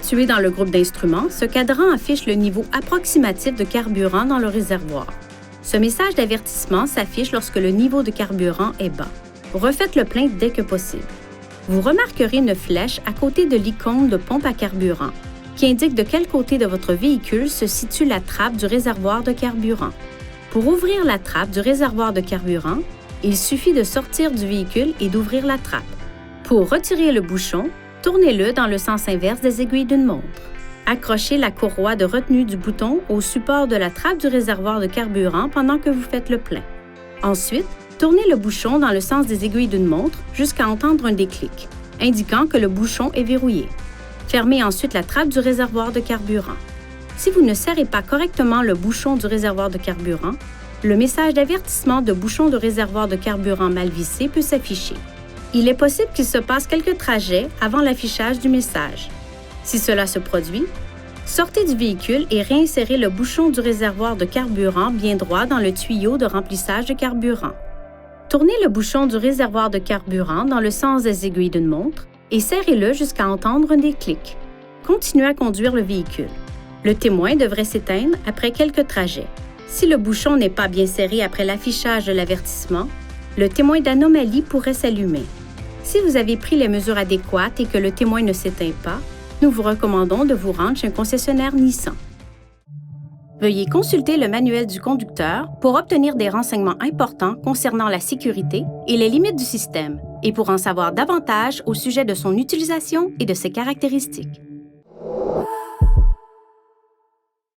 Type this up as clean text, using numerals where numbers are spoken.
Situé dans le groupe d'instruments, ce cadran affiche le niveau approximatif de carburant dans le réservoir. Ce message d'avertissement s'affiche lorsque le niveau de carburant est bas. Refaites le plein dès que possible. Vous remarquerez une flèche à côté de l'icône de pompe à carburant qui indique de quel côté de votre véhicule se situe la trappe du réservoir de carburant. Pour ouvrir la trappe du réservoir de carburant, il suffit de sortir du véhicule et d'ouvrir la trappe. Pour retirer le bouchon, tournez-le dans le sens inverse des aiguilles d'une montre. Accrochez la courroie de retenue du bouton au support de la trappe du réservoir de carburant pendant que vous faites le plein. Ensuite, tournez le bouchon dans le sens des aiguilles d'une montre jusqu'à entendre un déclic, indiquant que le bouchon est verrouillé. Fermez ensuite la trappe du réservoir de carburant. Si vous ne serrez pas correctement le bouchon du réservoir de carburant, le message d'avertissement de bouchon de réservoir de carburant mal vissé peut s'afficher. Il est possible qu'il se passe quelques trajets avant l'affichage du message. Si cela se produit, sortez du véhicule et réinsérez le bouchon du réservoir de carburant bien droit dans le tuyau de remplissage de carburant. Tournez le bouchon du réservoir de carburant dans le sens des aiguilles d'une montre et serrez-le jusqu'à entendre un déclic. Continuez à conduire le véhicule. Le témoin devrait s'éteindre après quelques trajets. Si le bouchon n'est pas bien serré après l'affichage de l'avertissement, le témoin d'anomalie pourrait s'allumer. Si vous avez pris les mesures adéquates et que le témoin ne s'éteint pas, nous vous recommandons de vous rendre chez un concessionnaire Nissan. Veuillez consulter le manuel du conducteur pour obtenir des renseignements importants concernant la sécurité et les limites du système, et pour en savoir davantage au sujet de son utilisation et de ses caractéristiques.